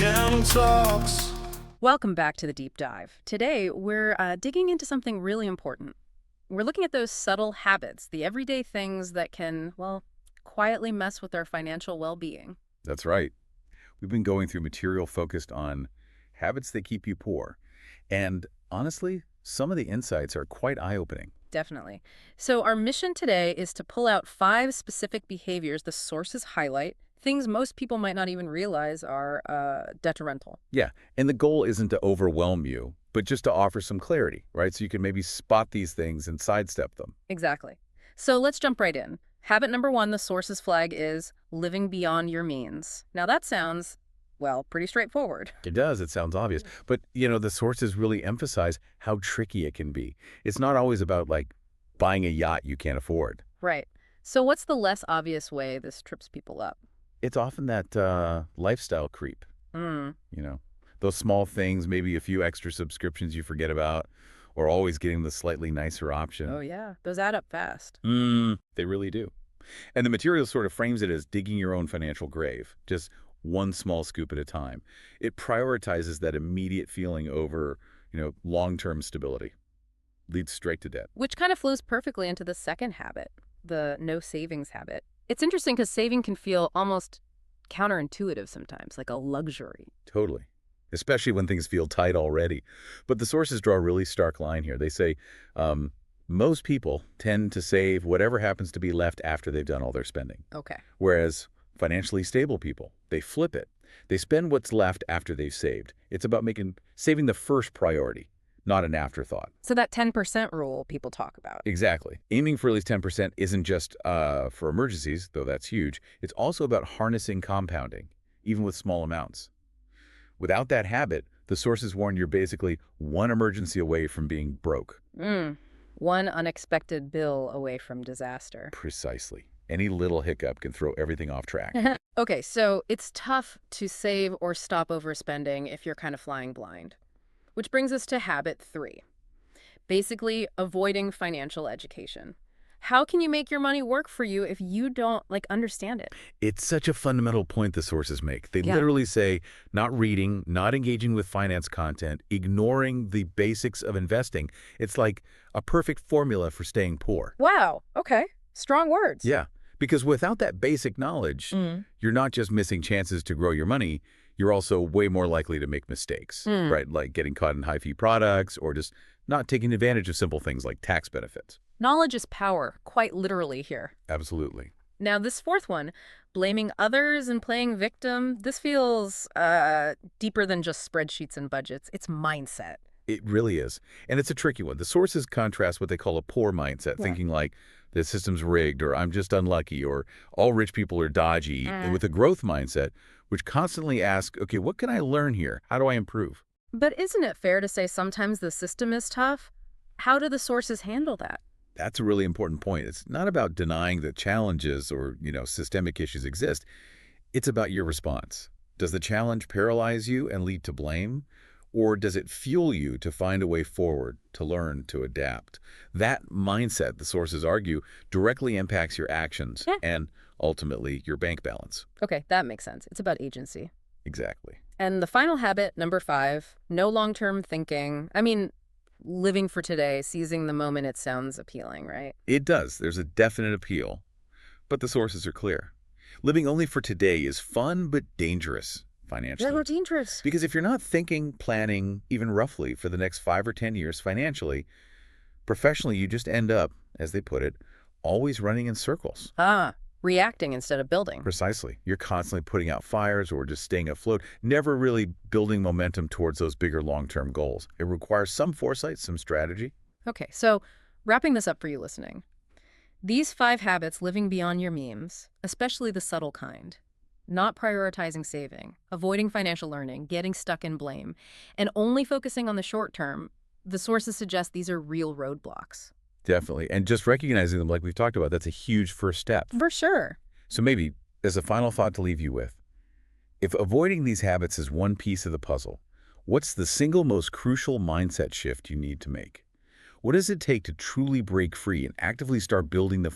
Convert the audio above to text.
Weekend Talks. Welcome back to the Deep Dive. Today, we're digging into something really important. We're looking at those subtle habits, the everyday things that can, well, quietly mess with our financial well-being. That's right. We've been going through material focused on habits that keep you poor. And honestly, some of the insights are quite eye-opening. Definitely. So our mission today is to pull out 5 specific behaviors the sources highlight, things most people might not even realize are detrimental. Yeah, and the goal isn't to overwhelm you, but just to offer some clarity, right? So you can maybe spot these things and sidestep them. Exactly. So let's jump right in. Habit number 1, the sources flag, is living beyond your means. Now that sounds, well, pretty straightforward. It does. It sounds obvious. But, the sources really emphasize how tricky it can be. It's not always about, buying a yacht you can't afford. Right. So what's the less obvious way this trips people up? It's often that lifestyle creep, Mm. Those small things, maybe a few extra subscriptions you forget about, or always getting the slightly nicer option. Oh, yeah. Those add up fast. They really do. And the material sort of frames it as digging your own financial grave, just one small scoop at a time. It prioritizes that immediate feeling over, long-term stability. Leads straight to debt. Which kind of flows perfectly into the second habit, the no savings habit. It's interesting because saving can feel almost counterintuitive sometimes, like a luxury. Totally. Especially when things feel tight already. But the sources draw a really stark line here. They say most people tend to save whatever happens to be left after they've done all their spending. Okay. Whereas financially stable people, they flip it. They spend what's left after they've saved. It's about saving the first priority, not an afterthought. So that 10% rule people talk about. Exactly. Aiming for at least 10% isn't just for emergencies, though that's huge. It's also about harnessing compounding, even with small amounts. Without that habit, the sources warn you're basically one emergency away from being broke. One unexpected bill away from disaster. Precisely. Any little hiccup can throw everything off track. Okay, so it's tough to save or stop overspending if you're kind of flying blind. Which brings us to habit 3. Basically, avoiding financial education. How can you make your money work for you if you don't, understand it? It's such a fundamental point the sources make. They Yeah. literally say not reading, not engaging with finance content, ignoring the basics of investing. It's like a perfect formula for staying poor. Wow, okay. Strong words. Yeah, because without that basic knowledge, you're not just missing chances to grow your money, you're also way more likely to make mistakes, right? Like getting caught in high-fee products or just not taking advantage of simple things like tax benefits. Knowledge is power, quite literally here. Absolutely. Now, this fourth one, blaming others and playing victim, this feels deeper than just spreadsheets and budgets. It's mindset. It really is. And it's a tricky one. The sources contrast what they call a poor mindset, Yeah. thinking like the system's rigged or I'm just unlucky or all rich people are dodgy, and with a growth mindset, which constantly asks, okay, what can I learn here? How do I improve? But isn't it fair to say sometimes the system is tough? How do the sources handle that? That's a really important point. It's not about denying that challenges or, systemic issues exist. It's about your response. Does the challenge paralyze you and lead to blame? Or does it fuel you to find a way forward, to learn, to adapt? That mindset, the sources argue, directly impacts your actions and ultimately your bank balance. Okay, that makes sense. It's about agency. Exactly. And the final habit, number 5, no long-term thinking. I mean, living for today, seizing the moment, it sounds appealing, right? It does. There's a definite appeal. But the sources are clear. Living only for today is fun but dangerous financially. They're dangerous. Because if you're not thinking, planning, even roughly, for the next 5 or 10 years financially, professionally, you just end up, as they put it, always running in circles. Reacting instead of building. Precisely. You're constantly putting out fires or just staying afloat, never really building momentum towards those bigger long-term goals. It requires some foresight, some strategy. Okay, so wrapping this up for you listening. These 5 habits living beyond your means, especially the subtle kind, not prioritizing saving, avoiding financial learning, getting stuck in blame, and only focusing on the short term, the sources suggest these are real roadblocks. Definitely. And just recognizing them like we've talked about, that's a huge first step. For sure. So maybe, as a final thought to leave you with, if avoiding these habits is one piece of the puzzle, what's the single most crucial mindset shift you need to make? What does it take to truly break free and actively start building the